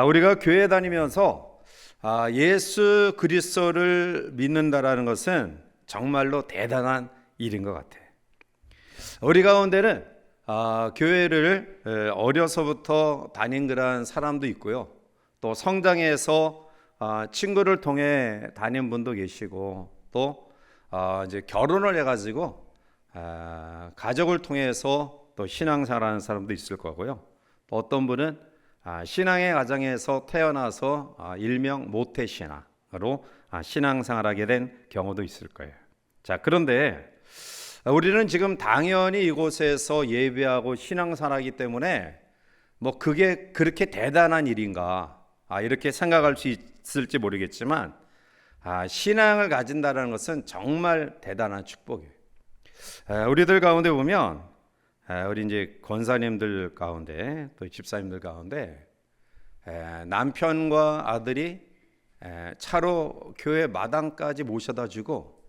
우리가 교회 다니면서 예수 그리스도를 믿는다라는 것은 정말로 대단한 일인 것 같아요. 우리 가운데는 교회를 어려서부터 다닌 그런 사람도 있고요. 또 성장해서 친구를 통해 다닌 분도 계시고, 또 이제 결혼을 해가지고 가족을 통해서 또 신앙생활하는 사람도 있을 거고요. 또 어떤 분은 신앙의 가정에서 태어나서 일명 모태신앙으로 신앙생활하게 된 경우도 있을 거예요. 자, 그런데 우리는 지금 당연히 이곳에서 예배하고 신앙생활하기 때문에 뭐 그게 그렇게 대단한 일인가 이렇게 생각할 수 있을지 모르겠지만 신앙을 가진다는 것은 정말 대단한 축복이에요. 우리들 가운데 보면 우리 이제 권사님들 가운데 또 집사님들 가운데 남편과 아들이 차로 교회 마당까지 모셔다 주고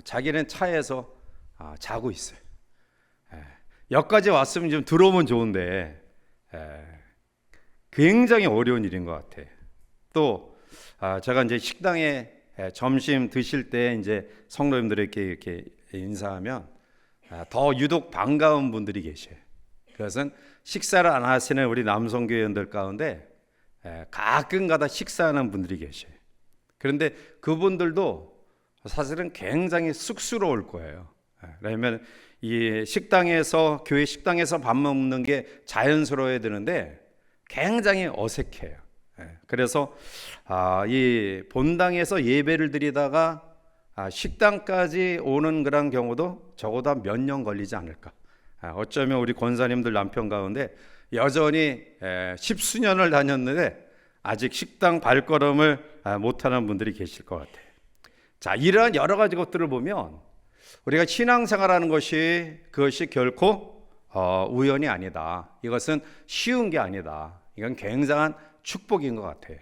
자기는 차에서 자고 있어요. 여기까지 왔으면 좀 들어오면 좋은데 굉장히 어려운 일인 것 같아요. 또 제가 이제 식당에 점심 드실 때 이제 성도님들에게 이렇게 인사하면 더 유독 반가운 분들이 계셔요. 그것은 식사를 안 하시는 우리 남성교회원들 가운데 가끔가다 식사하는 분들이 계셔요. 그런데 그분들도 사실은 굉장히 쑥스러울 거예요. 왜냐하면 이 식당에서, 교회 식당에서 밥 먹는 게 자연스러워야 되는데 굉장히 어색해요. 그래서 이 본당에서 예배를 드리다가 식당까지 오는 그런 경우도 적어도 몇 년 걸리지 않을까. 어쩌면 우리 권사님들 남편 가운데 여전히 십수년을 다녔는데 아직 식당 발걸음을 못하는 분들이 계실 것 같아요. 자, 이러한 여러 가지 것들을 보면 우리가 신앙생활하는 그것이 결코 우연이 아니다. 이것은 쉬운 게 아니다. 이건 굉장한 축복인 것 같아요.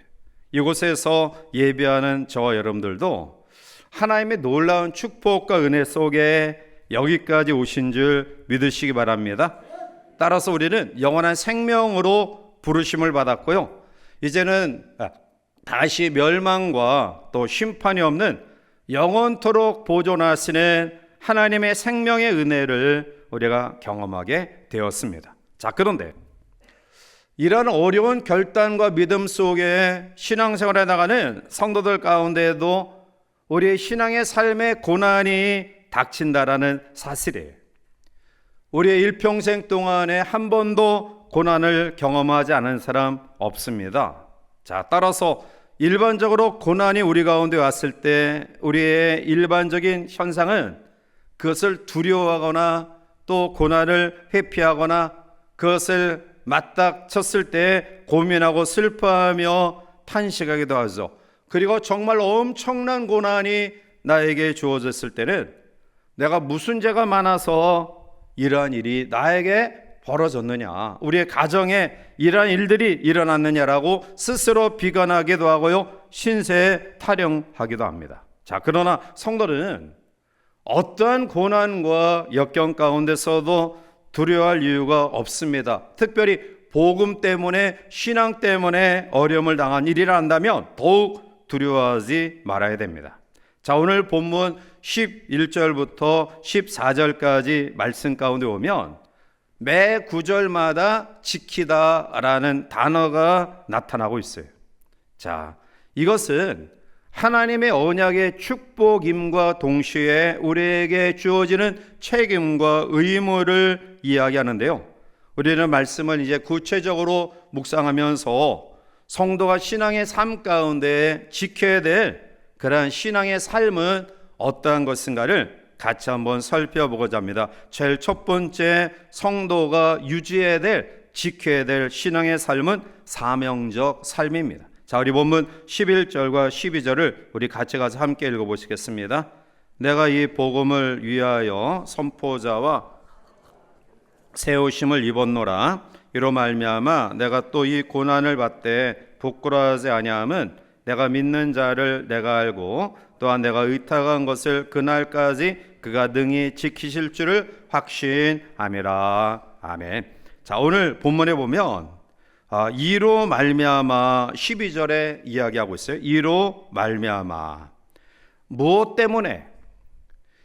이곳에서 예배하는 저와 여러분들도 하나님의 놀라운 축복과 은혜 속에 여기까지 오신 줄 믿으시기 바랍니다. 따라서 우리는 영원한 생명으로 부르심을 받았고요. 이제는 다시 멸망과 또 심판이 없는 영원토록 보존하시는 하나님의 생명의 은혜를 우리가 경험하게 되었습니다. 자, 그런데 이런 어려운 결단과 믿음 속에 신앙생활에 나가는 성도들 가운데에도 우리의 신앙의 삶에 고난이 닥친다라는 사실이에요. 우리의 일평생 동안에 한 번도 고난을 경험하지 않은 사람 없습니다. 자, 따라서 일반적으로 고난이 우리 가운데 왔을 때 우리의 일반적인 현상은 그것을 두려워하거나 또 고난을 회피하거나 그것을 맞닥쳤을 때 고민하고 슬퍼하며 탄식하기도 하죠. 그리고 정말 엄청난 고난이 나에게 주어졌을 때는 내가 무슨 죄가 많아서 이러한 일이 나에게 벌어졌느냐, 우리의 가정에 이러한 일들이 일어났느냐라고 스스로 비관하기도 하고요, 신세에 타령하기도 합니다. 자, 그러나 성도는 어떠한 고난과 역경 가운데서도 두려워할 이유가 없습니다. 특별히 복음 때문에, 신앙 때문에 어려움을 당한 일이라 한다면 더욱 두려워하지 말아야 됩니다. 자, 오늘 본문 11절부터 14절까지 말씀 가운데 보면 매 구절마다 지키다라는 단어가 나타나고 있어요. 자, 이것은 하나님의 언약의 축복임과 동시에 우리에게 주어지는 책임과 의무를 이야기하는데요. 우리는 말씀을 이제 구체적으로 묵상하면서 성도가 신앙의 삶 가운데 지켜야 될 그러한 신앙의 삶은 어떠한 것인가를 같이 한번 살펴보고자 합니다. 제일 첫 번째, 성도가 유지해야 될, 지켜야 될 신앙의 삶은 사명적 삶입니다. 자, 우리 본문 11절과 12절을 우리 같이 가서 함께 읽어보시겠습니다. 내가 이 복음을 위하여 선포자와 세우심을 입었노라. 이로 말미암아 내가 또 이 고난을 받되 부끄러워하지 아니함은 내가 믿는 자를 내가 알고 또한 내가 의탁한 것을 그날까지 그가 능히 지키실 줄을 확신함이라. 아멘. 자, 오늘 본문에 보면 이로 말미암아 12절에 이야기하고 있어요. 이로 말미암아 무엇 때문에?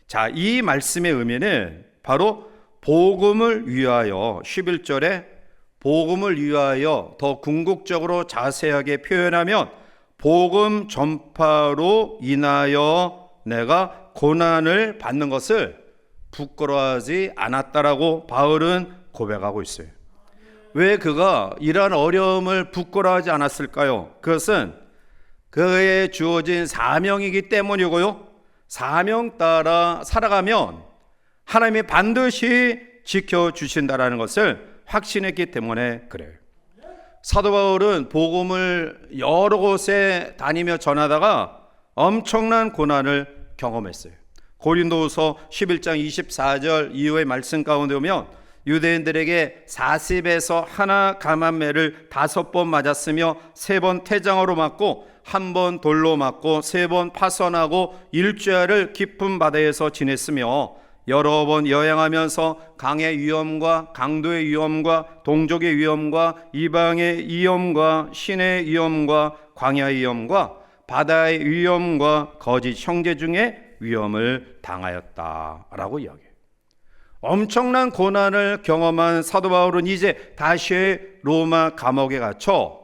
자, 이 말씀의 의미는 바로 복음을 위하여 11절에 복음을 위하여 더 궁극적으로 자세하게 표현하면 복음 전파로 인하여 내가 고난을 받는 것을 부끄러워하지 않았다라고 바울은 고백하고 있어요. 왜 그가 이러한 어려움을 부끄러워하지 않았을까요? 그것은 그에 주어진 사명이기 때문이고요. 사명 따라 살아가면 하나님이 반드시 지켜주신다라는 것을 확신했기 때문에 그래요. 사도 바울은 복음을 여러 곳에 다니며 전하다가 엄청난 고난을 경험했어요. 고린도후서 11장 24절 이후의 말씀 가운데 보면 유대인들에게 40에서 하나 감한매를 5번 맞았으며 3번 태장으로 맞고 1번 돌로 맞고 3번 파선하고 일주일을 깊은 바다에서 지냈으며 여러 번 여행하면서 강의 위험과 강도의 위험과 동족의 위험과 이방의 위험과 신의 위험과 광야의 위험과 바다의 위험과 거짓 형제 중에 위험을 당하였다라고 이야기해요. 엄청난 고난을 경험한 사도 바울은 이제 다시 로마 감옥에 갇혀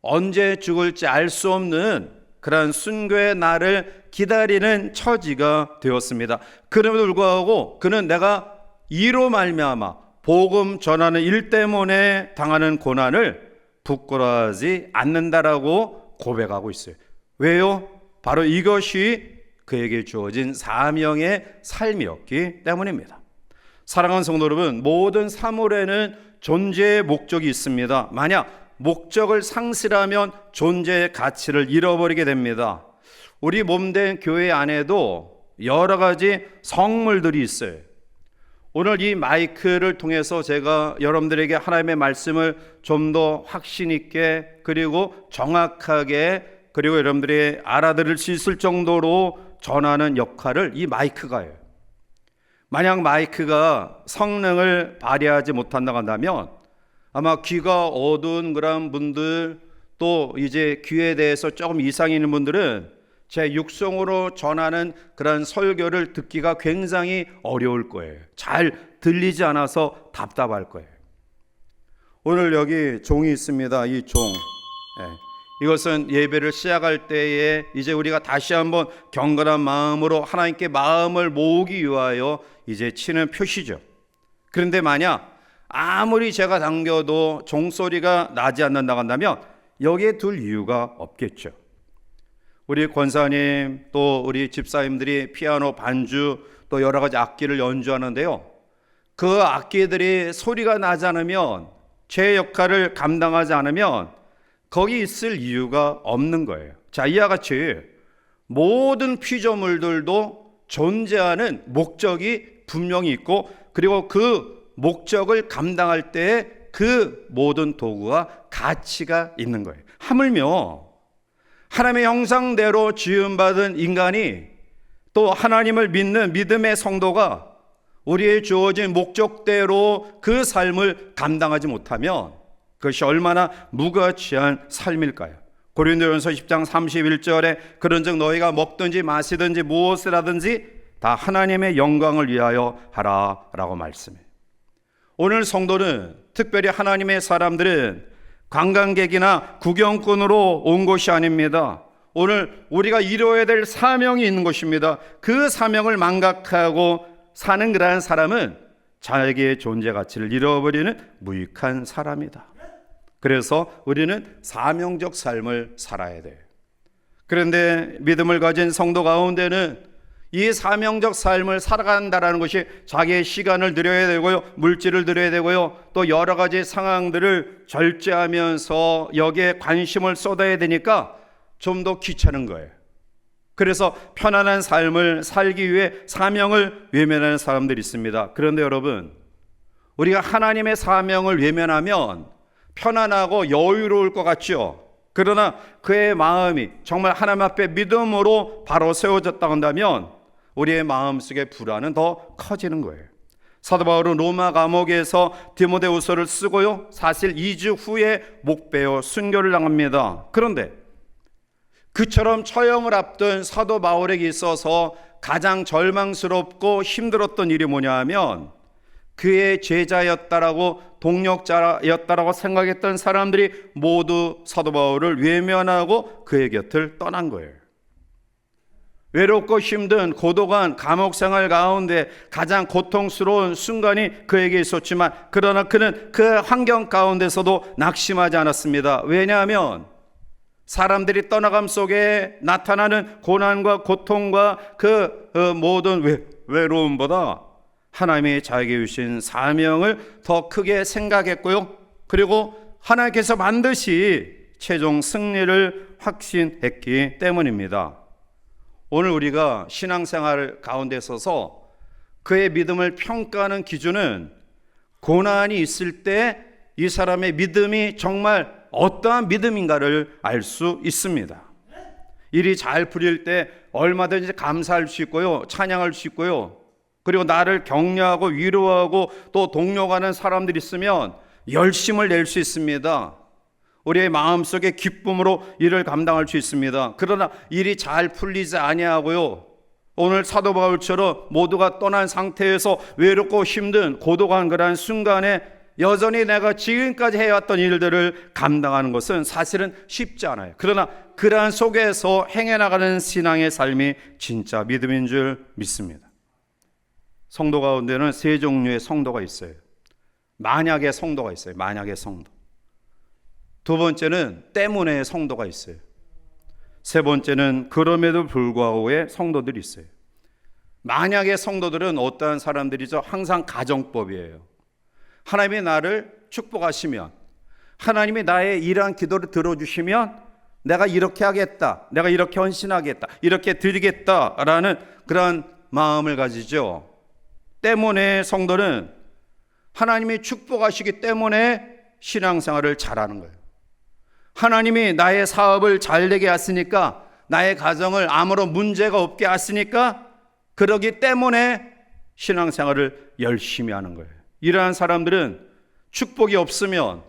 언제 죽을지 알 수 없는 그러한 순교의 날을 기다리는 처지가 되었습니다. 그럼에도 불구하고 그는 내가 이로 말미암아 복음 전하는 일 때문에 당하는 고난을 부끄러워하지 않는다라고 고백하고 있어요. 왜요? 바로 이것이 그에게 주어진 사명의 삶이었기 때문입니다. 사랑하는 성도 여러분, 모든 사물에는 존재의 목적이 있습니다. 만약 목적을 상실하면 존재의 가치를 잃어버리게 됩니다. 우리 몸된 교회 안에도 여러 가지 성물들이 있어요. 오늘 이 마이크를 통해서 제가 여러분들에게 하나님의 말씀을 좀 더 확신 있게 그리고 정확하게 그리고 여러분들이 알아들을 수 있을 정도로 전하는 역할을 이 마이크가 해요. 만약 마이크가 성능을 발휘하지 못한다고 한다면 아마 귀가 어두운 그런 분들 또 이제 귀에 대해서 조금 이상이 있는 분들은 제 육성으로 전하는 그런 설교를 듣기가 굉장히 어려울 거예요. 잘 들리지 않아서 답답할 거예요. 오늘 여기 종이 있습니다. 이 종. 이것은 예배를 시작할 때에 이제 우리가 다시 한번 경건한 마음으로 하나님께 마음을 모으기 위하여 이제 치는 표시죠. 그런데 만약 아무리 제가 당겨도 종소리가 나지 않는다고 한다면 여기에 둘 이유가 없겠죠. 우리 권사님 또 우리 집사님들이 피아노 반주 또 여러 가지 악기를 연주하는데요, 그 악기들이 소리가 나지 않으면 제 역할을 감당하지 않으면 거기 있을 이유가 없는 거예요. 자, 이와 같이 모든 피조물들도 존재하는 목적이 분명히 있고 그리고 그 목적을 감당할 때 그 모든 도구와 가치가 있는 거예요. 하물며 하나님의 형상대로 지음받은 인간이 또 하나님을 믿는 믿음의 성도가 우리의 주어진 목적대로 그 삶을 감당하지 못하면 그것이 얼마나 무가치한 삶일까요? 고린도전서 10장 31절에 그런즉 너희가 먹든지 마시든지 무엇을 하든지 다 하나님의 영광을 위하여 하라라고 말씀해요. 오늘 성도는 특별히 하나님의 사람들은 관광객이나 구경꾼으로 온 것이 아닙니다. 오늘 우리가 이루어야 될 사명이 있는 것입니다. 그 사명을 망각하고 사는 그러한 사람은 자기의 존재 가치를 잃어버리는 무익한 사람이다. 그래서 우리는 사명적 삶을 살아야 돼요. 그런데 믿음을 가진 성도 가운데는 이 사명적 삶을 살아간다는 것이 자기의 시간을 들여야 되고요, 물질을 들여야 되고요, 또 여러 가지 상황들을 절제하면서 여기에 관심을 쏟아야 되니까 좀 더 귀찮은 거예요. 그래서 편안한 삶을 살기 위해 사명을 외면하는 사람들이 있습니다. 그런데 여러분, 우리가 하나님의 사명을 외면하면 편안하고 여유로울 것 같죠? 그러나 그의 마음이 정말 하나님 앞에 믿음으로 바로 세워졌다고 한다면 우리의 마음속의 불안은 더 커지는 거예요. 사도 바울은 로마 감옥에서 디모데후서를 쓰고요, 사실 2주 후에 목베어 순교를 당합니다. 그런데 그처럼 처형을 앞둔 사도 바울에게 있어서 가장 절망스럽고 힘들었던 일이 뭐냐 하면, 그의 제자였다라고, 동력자였다라고 생각했던 사람들이 모두 사도 바울을 외면하고 그의 곁을 떠난 거예요. 외롭고 힘든 고독한 감옥 생활 가운데 가장 고통스러운 순간이 그에게 있었지만, 그러나 그는 그 환경 가운데서도 낙심하지 않았습니다. 왜냐하면 사람들이 떠나감 속에 나타나는 고난과 고통과 그 모든 외로움보다 하나님이 자기에게 주신 사명을 더 크게 생각했고요, 그리고 하나님께서 반드시 최종 승리를 확신했기 때문입니다. 오늘 우리가 신앙생활 가운데 있어서 그의 믿음을 평가하는 기준은 고난이 있을 때 이 사람의 믿음이 정말 어떠한 믿음인가를 알 수 있습니다. 일이 잘 풀릴 때 얼마든지 감사할 수 있고요, 찬양할 수 있고요, 그리고 나를 격려하고 위로하고 또 동료하는 사람들이 있으면 열심을 낼 수 있습니다. 우리의 마음속에 기쁨으로 일을 감당할 수 있습니다. 그러나 일이 잘 풀리지 아니하고요, 오늘 사도 바울처럼 모두가 떠난 상태에서 외롭고 힘든 고독한 그러한 순간에 여전히 내가 지금까지 해왔던 일들을 감당하는 것은 사실은 쉽지 않아요. 그러나 그러한 속에서 행해나가는 신앙의 삶이 진짜 믿음인 줄 믿습니다. 성도 가운데는 세 종류의 성도가 있어요. 만약의 성도가 있어요. 만약의 성도. 두 번째는 때문에 성도가 있어요. 세 번째는 그럼에도 불구하고의 성도들이 있어요. 만약의 성도들은 어떠한 사람들이죠? 항상 가정법이에요. 하나님이 나를 축복하시면, 하나님이 나의 이러한 기도를 들어주시면 내가 이렇게 하겠다, 내가 이렇게 헌신하겠다, 이렇게 드리겠다라는 그런 마음을 가지죠. 때문에 성도는 하나님이 축복하시기 때문에 신앙생활을 잘하는 거예요. 하나님이 나의 사업을 잘 되게 하시니까, 나의 가정을 아무런 문제가 없게 하시니까, 그러기 때문에 신앙생활을 열심히 하는 거예요. 이러한 사람들은 축복이 없으면,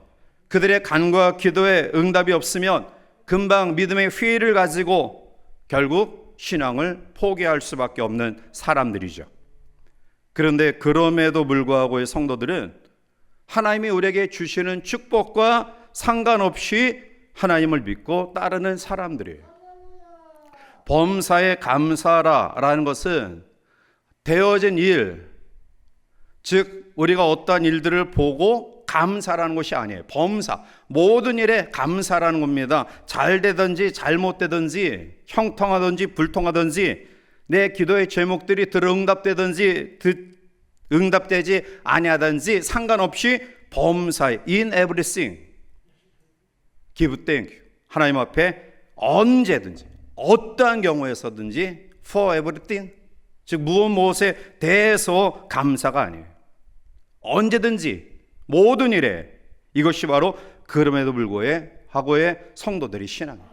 그들의 간구와 기도에 응답이 없으면 금방 믿음의 회의를 가지고 결국 신앙을 포기할 수밖에 없는 사람들이죠. 그런데 그럼에도 불구하고의 성도들은 하나님이 우리에게 주시는 축복과 상관없이 하나님을 믿고 따르는 사람들이에요. 범사에 감사라라는 것은 되어진 일, 즉 우리가 어떠한 일들을 보고 감사라는 것이 아니에요. 범사, 모든 일에 감사라는 겁니다. 잘 되든지 잘못되든지, 형통하든지 불통하든지, 내 기도의 제목들이 응답되든지 응답되지 아니하든지 상관없이 범사에 in everything give thank you. 하나님 앞에 언제든지 어떠한 경우에서든지 for everything, 즉 무엇에 대해서 감사가 아니에요. 언제든지 모든 일에, 이것이 바로 그럼에도 불구하고의 성도들의 신앙입니다.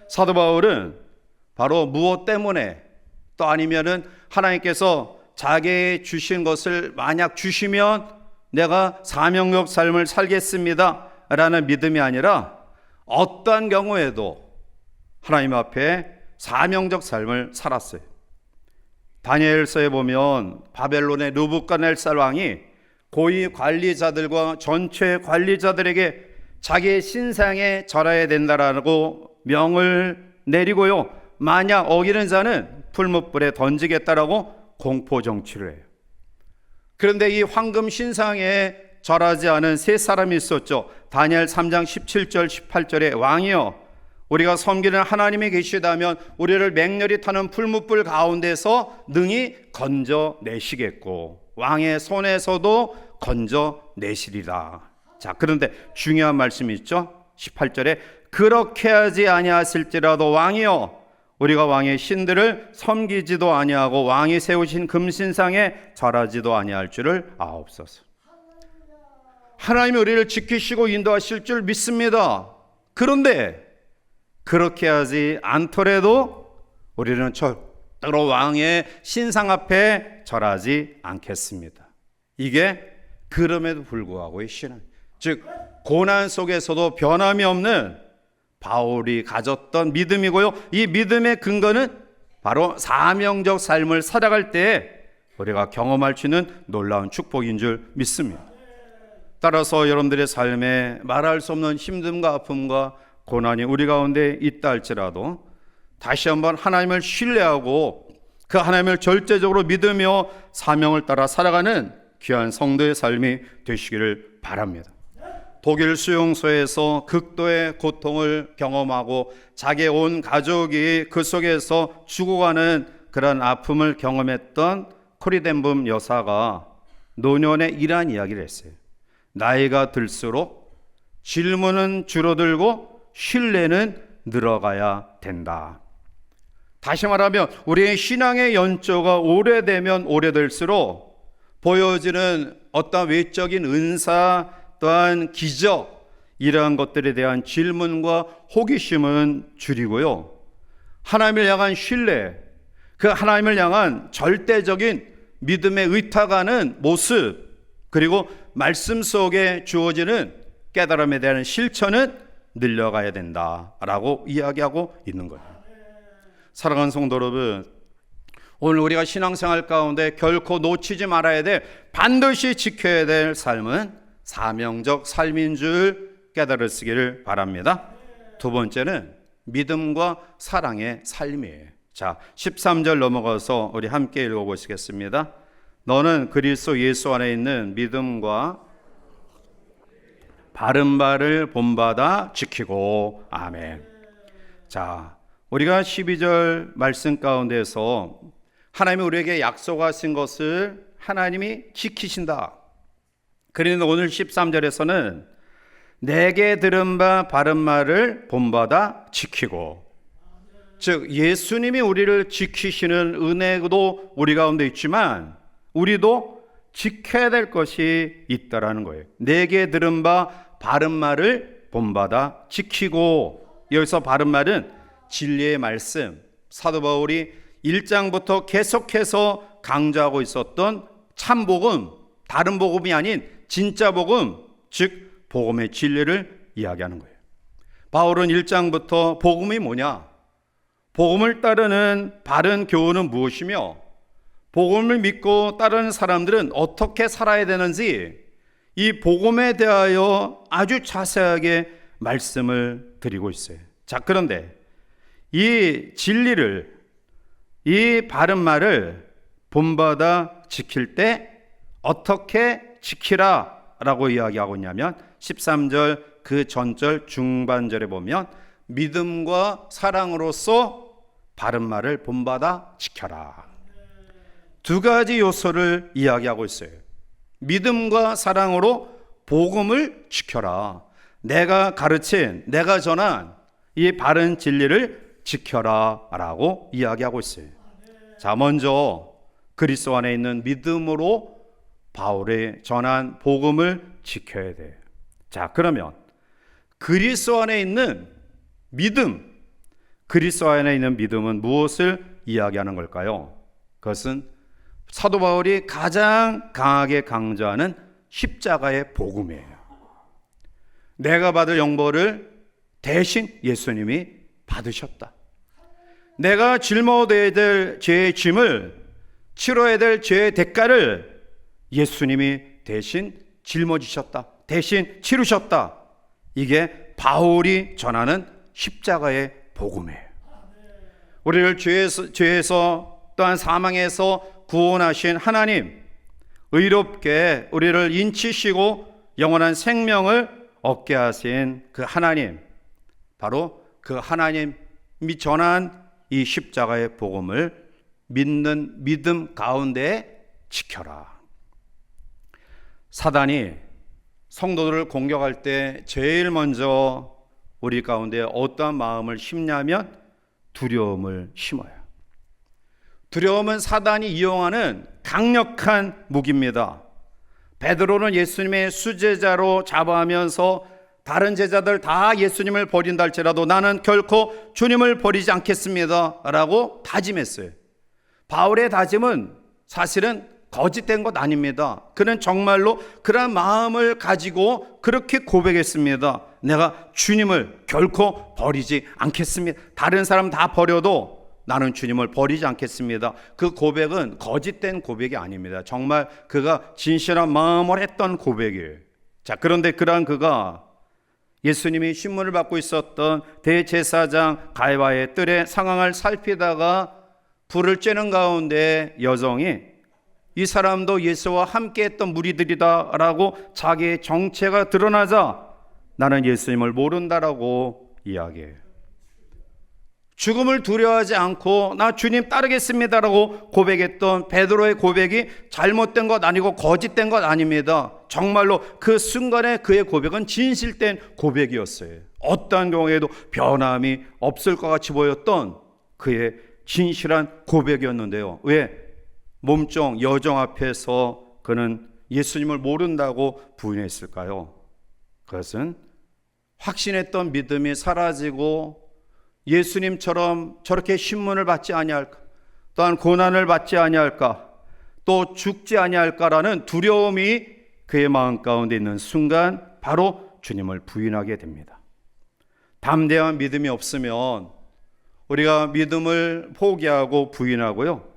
사도 바울은 바로 무엇 때문에, 또 아니면은 하나님께서 자기에게 주신 것을 만약 주시면 내가 사명적 삶을 살겠습니다 라는 믿음이 아니라 어떠한 경우에도 하나님 앞에 사명적 삶을 살았어요. 다니엘서에 보면 바벨론의 느부갓네살 왕이 고위 관리자들과 전체 관리자들에게 자기의 신상에 절해야 된다라고 명을 내리고요, 만약 어기는 자는 풀무불에 던지겠다라고 공포 정치를 해요. 그런데 이 황금 신상에 절하지 않은 세 사람이 있었죠. 다니엘 3장 17절 18절에 왕이여, 우리가 섬기는 하나님이 계시다면 우리를 맹렬히 타는 풀무불 가운데서 능히 건져내시겠고 왕의 손에서도 건져내시리라. 자, 그런데 중요한 말씀이 있죠. 18절에 그렇게 하지 아니하실지라도 왕이여, 우리가 왕의 신들을 섬기지도 아니하고 왕이 세우신 금신상에 절하지도 아니할 줄을 아옵소서. 하나님이 우리를 지키시고 인도하실 줄 믿습니다. 그런데 그렇게 하지 않더라도 우리는 절대로 왕의 신상 앞에 절하지 않겠습니다. 이게 그럼에도 불구하고의 신앙, 즉 고난 속에서도 변함이 없는 바울이 가졌던 믿음이고요. 이 믿음의 근거는 바로 사명적 삶을 살아갈 때 우리가 경험할 수 있는 놀라운 축복인 줄 믿습니다. 따라서 여러분들의 삶에 말할 수 없는 힘듦과 아픔과 고난이 우리 가운데 있다 할지라도 다시 한번 하나님을 신뢰하고 그 하나님을 절대적으로 믿으며 사명을 따라 살아가는 귀한 성도의 삶이 되시기를 바랍니다. 독일 수용소에서 극도의 고통을 경험하고 자기의 온 가족이 그 속에서 죽어가는 그런 아픔을 경험했던 코리덴붐 여사가 노년에 이러한 이야기를 했어요. 나이가 들수록 질문은 줄어들고 신뢰는 늘어가야 된다. 다시 말하면 우리의 신앙의 연조가 오래되면 오래될수록 보여지는 어떤 외적인 은사 또한 기적 이러한 것들에 대한 질문과 호기심은 줄이고요. 하나님을 향한 신뢰, 그 하나님을 향한 절대적인 믿음에 의탁하는 모습, 그리고 말씀 속에 주어지는 깨달음에 대한 실천은 늘려가야 된다라고 이야기하고 있는 거예요. 사랑하는 성도 여러분, 오늘 우리가 신앙생활 가운데 결코 놓치지 말아야 될, 반드시 지켜야 될 삶은 사명적 삶인 줄 깨달으시기를 바랍니다. 두 번째는 믿음과 사랑의 삶이에요. 자, 13절 넘어가서 우리 함께 읽어보시겠습니다. 너는 그리스도 예수 안에 있는 믿음과 바른 바를 본받아 지키고. 아멘. 자, 우리가 12절 말씀 가운데서 하나님이 우리에게 약속하신 것을 하나님이 지키신다. 그런데 오늘 13절에서는 내게 들은 바 바른 말을 본받아 지키고, 즉 예수님이 우리를 지키시는 은혜도 우리 가운데 있지만 우리도 지켜야 될 것이 있다라는 거예요. 내게 들은 바 바른 말을 본받아 지키고, 여기서 바른 말은 진리의 말씀, 사도 바울이 1장부터 계속해서 강조하고 있었던 참복음, 다른 복음이 아닌 진짜 복음, 즉 복음의 진리를 이야기하는 거예요. 바울은 1장부터 복음이 뭐냐, 복음을 따르는 바른 교훈은 무엇이며 복음을 믿고 따르는 사람들은 어떻게 살아야 되는지 이 복음에 대하여 아주 자세하게 말씀을 드리고 있어요. 자, 그런데 이 진리를, 이 바른 말을 본받아 지킬 때 어떻게 지키라 라고 이야기하고 있냐면 13절 그 전절 중반절에 보면 믿음과 사랑으로서 바른 말을 본받아 지켜라. 두 가지 요소를 이야기하고 있어요. 믿음과 사랑으로 복음을 지켜라. 내가 가르친, 내가 전한 이 바른 진리를 지켜라 라고 이야기하고 있어요. 자, 먼저 그리스도 안에 있는 믿음으로 바울이 전한 복음을 지켜야 돼요. 자, 그러면 그리스도 안에 있는 믿음, 그리스도 안에 있는 믿음은 무엇을 이야기하는 걸까요? 그것은 사도 바울이 가장 강하게 강조하는 십자가의 복음이에요. 내가 받을 영벌을 대신 예수님이 받으셨다. 내가 짊어져야 될 죄의 짐을, 치러야 될 죄의 대가를 예수님이 대신 짊어지셨다. 대신 치르셨다. 이게 바울이 전하는 십자가의 복음이에요. 우리를 죄에서 또한 사망에서 구원하신 하나님, 의롭게 우리를 인치시고 영원한 생명을 얻게 하신 그 하나님, 바로 그 하나님이 전한 이 십자가의 복음을 믿는 믿음 가운데 지켜라. 사단이 성도들을 공격할 때 제일 먼저 우리 가운데 어떠한 마음을 심냐면 두려움을 심어요. 두려움은 사단이 이용하는 강력한 무기입니다. 베드로는 예수님의 수제자로 자부하면서 다른 제자들 다 예수님을 버린다 할지라도 나는 결코 주님을 버리지 않겠습니다 라고 다짐했어요. 바울의 다짐은 사실은 거짓된 것 아닙니다. 그는 정말로 그런 마음을 가지고 그렇게 고백했습니다. 내가 주님을 결코 버리지 않겠습니다. 다른 사람 다 버려도 나는 주님을 버리지 않겠습니다. 그 고백은 거짓된 고백이 아닙니다. 정말 그가 진실한 마음을 했던 고백이에요. 자, 그런데 그러한 그가 예수님이 신문을 받고 있었던 대제사장 가야바의 뜰의 상황을 살피다가 불을 쬐는 가운데 여성이 이 사람도 예수와 함께 했던 무리들이다라고 자기의 정체가 드러나자 나는 예수님을 모른다라고 이야기해요. 죽음을 두려워하지 않고 나 주님 따르겠습니다라고 고백했던 베드로의 고백이 잘못된 것 아니고 거짓된 것 아닙니다. 정말로 그 순간에 그의 고백은 진실된 고백이었어요. 어떠한 경우에도 변함이 없을 것 같이 보였던 그의 진실한 고백이었는데요. 왜? 몸종 여정 앞에서 그는 예수님을 모른다고 부인했을까요? 그것은 확신했던 믿음이 사라지고 예수님처럼 저렇게 신문을 받지 아니할까, 또한 고난을 받지 아니할까, 또 죽지 아니할까라는 두려움이 그의 마음 가운데 있는 순간 바로 주님을 부인하게 됩니다. 담대한 믿음이 없으면 우리가 믿음을 포기하고 부인하고요,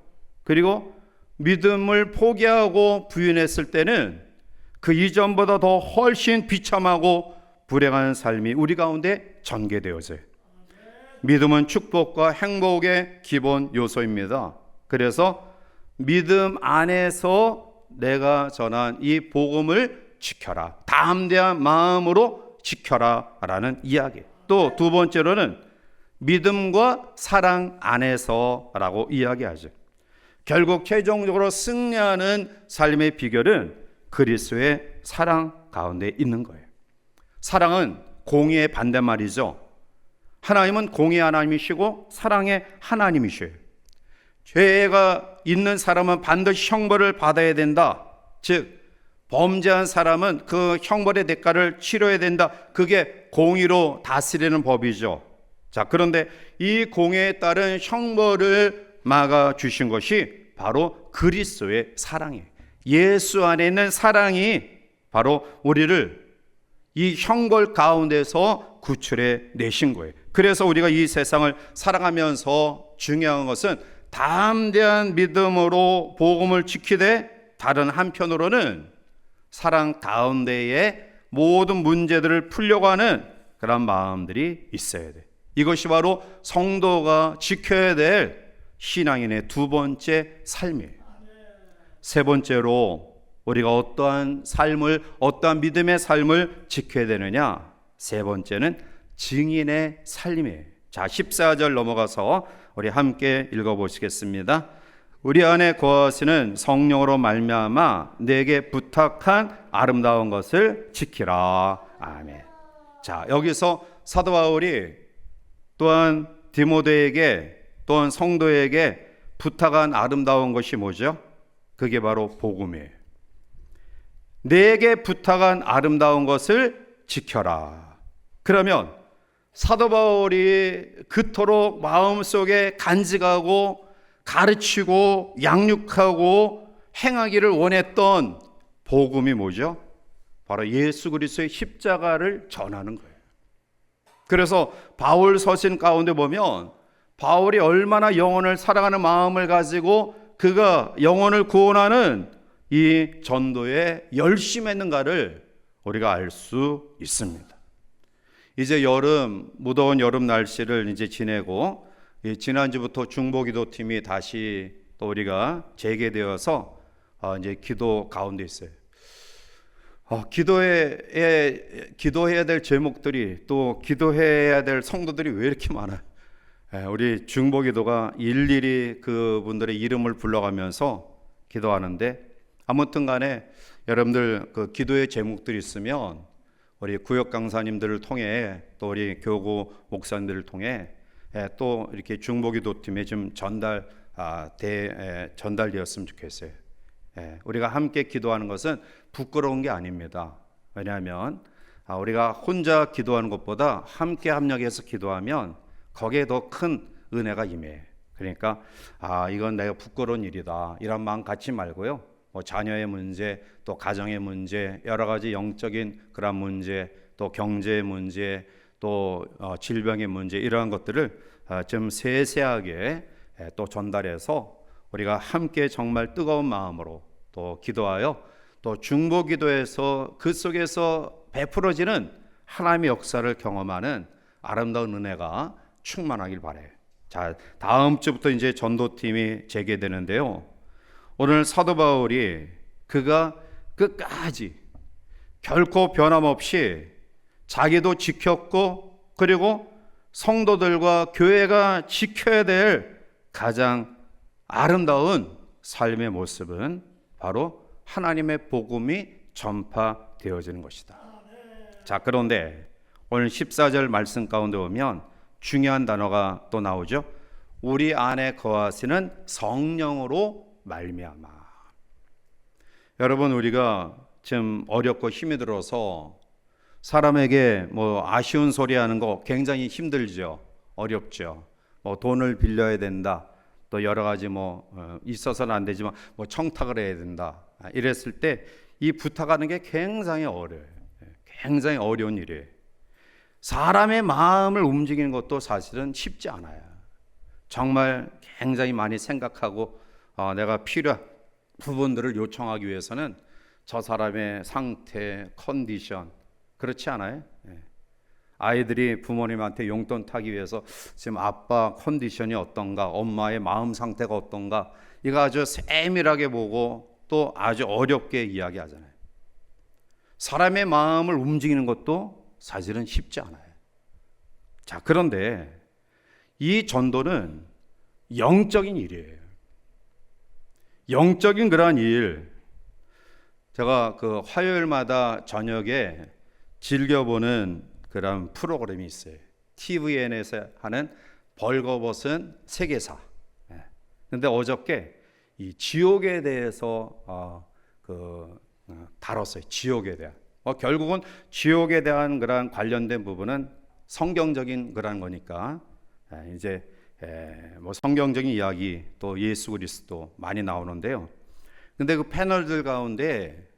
그리고 믿음을 포기하고 부인했을 때는 그 이전보다 더 훨씬 비참하고 불행한 삶이 우리 가운데 전개되어져요. 믿음은 축복과 행복의 기본 요소입니다. 그래서 믿음 안에서 내가 전한 이 복음을 지켜라, 담대한 마음으로 지켜라 라는 이야기. 또 두 번째로는 믿음과 사랑 안에서라고 이야기하죠. 결국 최종적으로 승리하는 삶의 비결은 그리스도의 사랑 가운데 있는 거예요. 사랑은 공의의 반대말이죠. 하나님은 공의 하나님이시고 사랑의 하나님이셔요. 죄가 있는 사람은 반드시 형벌을 받아야 된다. 즉 범죄한 사람은 그 형벌의 대가를 치러야 된다. 그게 공의로 다스리는 법이죠. 자, 그런데 이 공의에 따른 형벌을 막아주신 것이 바로 그리스도의 사랑이에요. 예수 안에 있는 사랑이 바로 우리를 이 형벌 가운데서 구출해 내신 거예요. 그래서 우리가 이 세상을 살아가면서 중요한 것은 담대한 믿음으로 복음을 지키되 다른 한편으로는 사랑 가운데에 모든 문제들을 풀려고 하는 그런 마음들이 있어야 돼. 이것이 바로 성도가 지켜야 될 신앙인의 두 번째 삶이에요. 세 번째로 우리가 어떠한 믿음의 삶을 지켜야 되느냐? 세 번째는 증인의 삶이에요. 자, 14절 넘어가서 우리 함께 읽어보시겠습니다. 우리 안에 거하시는 성령으로 말미암아 내게 부탁한 아름다운 것을 지키라. 아멘. 자, 여기서 사도 바울이 또한 디모데에게 또한 성도에게 부탁한 아름다운 것이 뭐죠? 그게 바로 복음이에요. 내게 부탁한 아름다운 것을 지켜라. 그러면 사도 바울이 그토록 마음속에 간직하고 가르치고 양육하고 행하기를 원했던 복음이 뭐죠? 바로 예수 그리스도의 십자가를 전하는 거예요. 그래서 바울 서신 가운데 보면 바울이 얼마나 영혼을 사랑하는 마음을 가지고 그가 영혼을 구원하는 이 전도에 열심했는가를 우리가 알 수 있습니다. 이제 무더운 여름 날씨를 이제 지내고 지난주부터 중보기도팀이 다시 또 우리가 재개되어서 이제 기도 가운데 있어요. 기도해야 될 제목들이 또 기도해야 될 성도들이 왜 이렇게 많아요? 우리 중보기도가 일일이 그분들의 이름을 불러가면서 기도하는데 아무튼 간에 여러분들 그 기도의 제목들이 있으면 우리 구역 강사님들을 통해 또 우리 교구 목사님들을 통해 또 이렇게 중보기도팀에 좀 전달되었으면 좋겠어요. 우리가 함께 기도하는 것은 부끄러운 게 아닙니다. 왜냐하면 우리가 혼자 기도하는 것보다 함께 합력해서 기도하면 거기에 더 큰 은혜가 임해. 그러니까 이건 내가 부끄러운 일이다 이런 마음 갖지 말고요. 뭐 자녀의 문제, 또 가정의 문제, 여러 가지 영적인 그런 문제, 또 경제의 문제, 또 질병의 문제, 이러한 것들을 좀 세세하게 또 전달해서 우리가 함께 정말 뜨거운 마음으로 또 기도하여 또 중보 기도에서 그 속에서 베풀어지는 하나님의 역사를 경험하는 아름다운 은혜가 충만하길 바라요. 자, 다음 주부터 이제 전도팀이 재개되는데요. 오늘 사도 바울이 그가 끝까지 결코 변함없이 자기도 지켰고, 그리고 성도들과 교회가 지켜야 될 가장 아름다운 삶의 모습은 바로 하나님의 복음이 전파되어지는 것이다. 자, 그런데 오늘 14절 말씀 가운데 보면 중요한 단어가 또 나오죠. 우리 안에 거하시는 성령으로 말미암아. 여러분, 우리가 지금 어렵고 힘이 들어서 사람에게 뭐 아쉬운 소리 하는 거 굉장히 힘들죠. 어렵죠. 뭐 돈을 빌려야 된다. 또 여러 가지 뭐 있어서는 안 되지만 뭐 청탁을 해야 된다. 이랬을 때 이 부탁하는 게 굉장히 어려워요. 굉장히 어려운 일이에요. 사람의 마음을 움직이는 것도 사실은 쉽지 않아요. 정말 굉장히 많이 생각하고 내가 필요한 부분들을 요청하기 위해서는 저 사람의 상태, 컨디션, 그렇지 않아요? 아이들이 부모님한테 용돈 타기 위해서 지금 아빠 컨디션이 어떤가, 엄마의 마음 상태가 어떤가, 이거 아주 세밀하게 보고 또 아주 어렵게 이야기하잖아요. 사람의 마음을 움직이는 것도 사실은 쉽지 않아요. 자, 그런데 이 전도는 영적인 일이에요. 영적인 그러한 일. 제가 그 화요일마다 저녁에 즐겨보는 그런 프로그램이 있어요. TVN에서 하는 벌거벗은 세계사. 근데 어저께 이 지옥에 대해서 다뤘어요. 지옥에 대한. 결국은 지옥에 대한 그런 관련된 부분은 성경적인 그런 거니까 이제 뭐 성경적인 이야기, 또 예수 그리스도 많이 나오는데요. 근데 그 패널들 가운데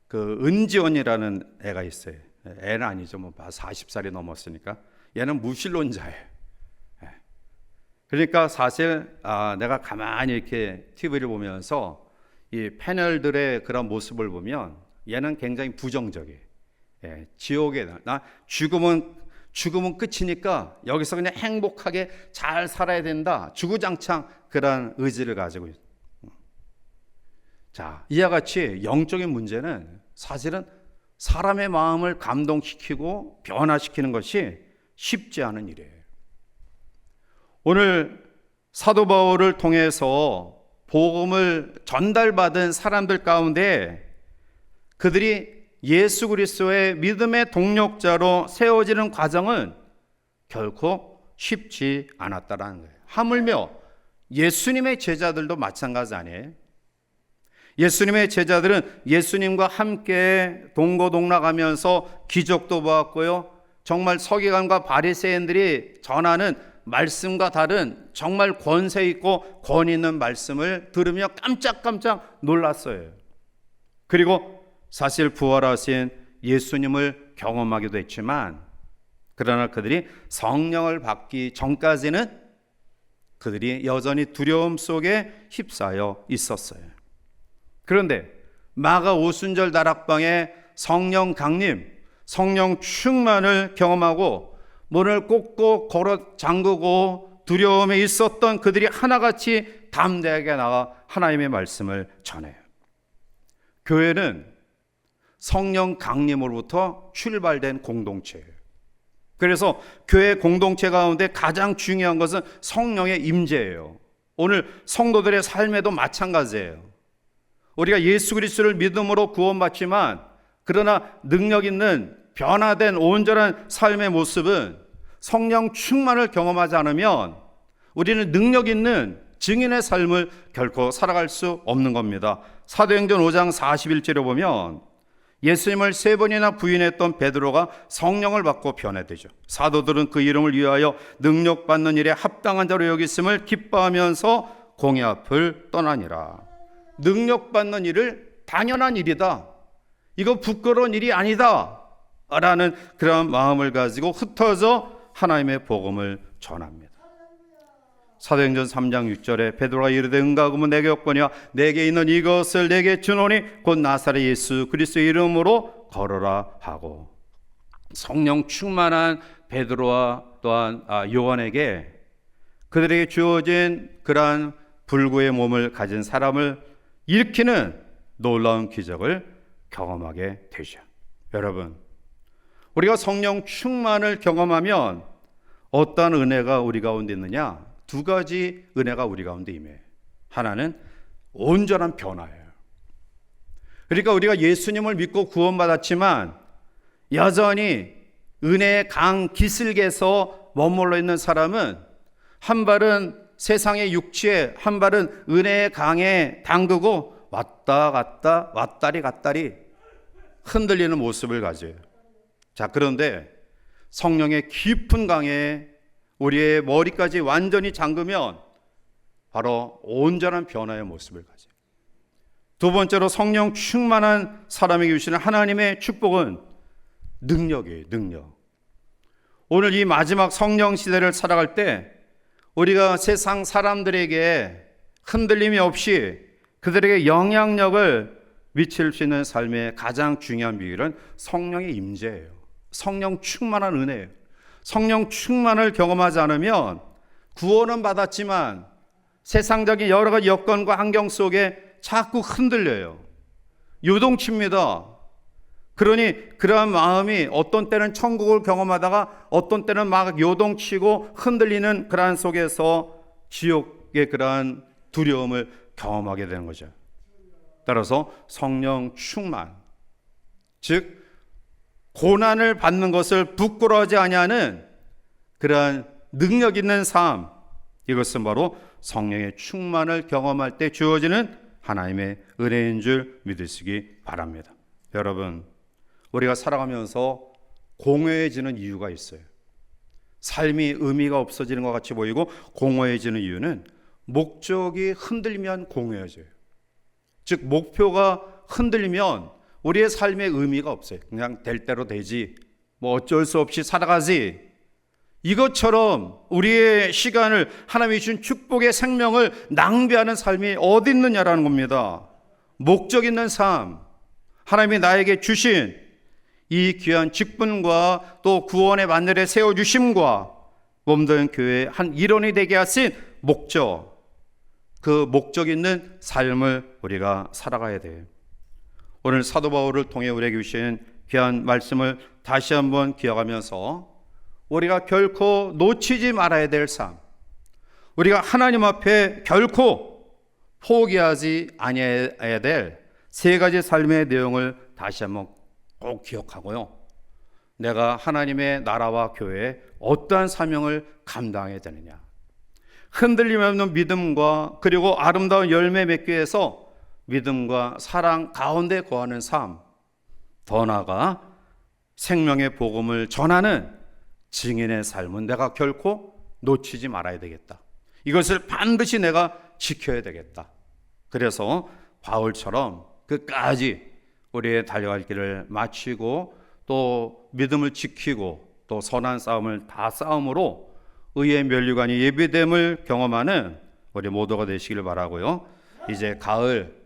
그 은지원이라는 애가 있어요. 애는 아니죠. 뭐 40살이 넘었으니까. 얘는 무신론자예요. 그러니까 사실 내가 가만히 이렇게 TV를 보면서 이 패널들의 그런 모습을 보면 얘는 굉장히 부정적이에요. 지옥에 나 죽으면 끝이니까 여기서 그냥 행복하게 잘 살아야 된다. 주구장창 그런 의지를 가지고 있어요. 자, 이와 같이 영적인 문제는 사실은 사람의 마음을 감동시키고 변화시키는 것이 쉽지 않은 일이에요. 오늘 사도 바울을 통해서 복음을 전달받은 사람들 가운데 그들이 예수 그리스도의 믿음의 동력자로 세워지는 과정은 결코 쉽지 않았다라는 거예요. 하물며 예수님의 제자들도 마찬가지 아니에요? 예수님의 제자들은 예수님과 함께 동고동락하면서 기적도 보았고요. 정말 서기관과 바리새인들이 전하는 말씀과 다른 정말 권세 있고 권위 있는 말씀을 들으며 깜짝깜짝 놀랐어요. 그리고 사실 부활하신 예수님을 경험하기도 했지만, 그러나 그들이 성령을 받기 전까지는 그들이 여전히 두려움 속에 휩싸여 있었어요. 그런데 마가 오순절 다락방에 성령 강림, 성령 충만을 경험하고 문을 꼭꼭 걸어 잠그고 두려움에 있었던 그들이 하나같이 담대하게 나가 하나님의 말씀을 전해요. 교회는 성령 강림으로부터 출발된 공동체예요. 그래서 교회 공동체 가운데 가장 중요한 것은 성령의 임재예요. 오늘 성도들의 삶에도 마찬가지예요. 우리가 예수 그리스도를 믿음으로 구원받지만, 그러나 능력 있는 변화된 온전한 삶의 모습은 성령 충만을 경험하지 않으면 우리는 능력 있는 증인의 삶을 결코 살아갈 수 없는 겁니다. 사도행전 5장 41절에 보면 예수님을 3번이나 부인했던 베드로가 성령을 받고 변화되죠. 사도들은 그 이름을 위하여 능력받는 일에 합당한 자로 여겼음을 기뻐하면서 공회 앞을 떠나니라. 능력받는 일을 당연한 일이다, 이거 부끄러운 일이 아니다 라는 그런 마음을 가지고 흩어져 하나님의 복음을 전합니다. 사도행전 3장 6절에 베드로가 이르되 응가금은 내게 없거니와 내게 있는 이것을 내게 주노니 곧 나사렛 예수 그리스도의 이름으로 걸어라 하고, 성령 충만한 베드로와 또한 요한에게 그들에게 주어진 그러한 불구의 몸을 가진 사람을 일으키는 놀라운 기적을 경험하게 되죠. 여러분, 우리가 성령 충만을 경험하면 어떠한 은혜가 우리 가운데 있느냐? 두 가지 은혜가 우리 가운데 임해요. 하나는 온전한 변화예요. 그러니까 우리가 예수님을 믿고 구원받았지만 여전히 은혜의 강 기슭에서 머물러 있는 사람은 한 발은 세상의 육지에, 한 발은 은혜의 강에 담그고 왔다 갔다 왔다리 갔다리 흔들리는 모습을 가져요. 자, 그런데 성령의 깊은 강에 우리의 머리까지 완전히 잠그면 바로 온전한 변화의 모습을 가져요. 두 번째로 성령 충만한 사람에게 주시는 하나님의 축복은 능력이에요. 능력. 오늘 이 마지막 성령 시대를 살아갈 때 우리가 세상 사람들에게 흔들림이 없이 그들에게 영향력을 미칠 수 있는 삶의 가장 중요한 비결은 성령의 임재예요. 성령 충만한 은혜예요. 성령 충만을 경험하지 않으면 구원은 받았지만 세상적인 여러 가지 여건과 환경 속에 자꾸 흔들려요. 요동칩니다. 그러니 그러한 마음이 어떤 때는 천국을 경험하다가 어떤 때는 막 요동치고 흔들리는 그러한 속에서 지옥의 그러한 두려움을 경험하게 되는 거죠. 따라서 성령 충만, 즉 고난을 받는 것을 부끄러워하지 아니하는 그러한 능력 있는 삶, 이것은 바로 성령의 충만을 경험할 때 주어지는 하나님의 은혜인 줄 믿으시기 바랍니다. 여러분, 우리가 살아가면서 공허해지는 이유가 있어요. 삶이 의미가 없어지는 것 같이 보이고 공허해지는 이유는 목적이 흔들리면 공허해져요. 즉 목표가 흔들리면 우리의 삶의 의미가 없어요. 그냥 될 대로 되지, 뭐 어쩔 수 없이 살아가지. 이것처럼 우리의 시간을, 하나님이 주신 축복의 생명을 낭비하는 삶이 어디 있느냐라는 겁니다. 목적 있는 삶, 하나님이 나에게 주신 이 귀한 직분과 또 구원의 만들에 세워주심과 몸된 교회의 한 일원이 되게 하신 목적, 그 목적 있는 삶을 우리가 살아가야 돼요. 오늘 사도 바울을 통해 우리에게 주신 귀한 말씀을 다시 한번 기억하면서 우리가 결코 놓치지 말아야 될 삶, 우리가 하나님 앞에 결코 포기하지 아니해야 될 세 가지 삶의 내용을 다시 한번 꼭 기억하고요. 내가 하나님의 나라와 교회에 어떠한 사명을 감당해야 되느냐, 흔들림 없는 믿음과 그리고 아름다운 열매 맺기 위해서 믿음과 사랑 가운데 거하는 삶, 더 나아가 생명의 복음을 전하는 증인의 삶은 내가 결코 놓치지 말아야 되겠다. 이것을 반드시 내가 지켜야 되겠다. 그래서 바울처럼 끝까지 우리의 달려갈 길을 마치고 또 믿음을 지키고 또 선한 싸움을 다 싸움으로 의의 면류관이 예비됨을 경험하는 우리 모두가 되시기를 바라고요. 이제 가을,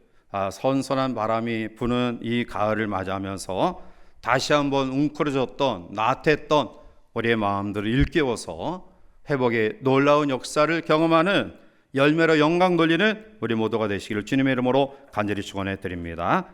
선선한 바람이 부는 이 가을을 맞이하면서 다시 한번 웅크러졌던 나태했던 우리의 마음들을 일깨워서 회복의 놀라운 역사를 경험하는 열매로 영광 돌리는 우리 모두가 되시기를 주님의 이름으로 간절히 축원해 드립니다.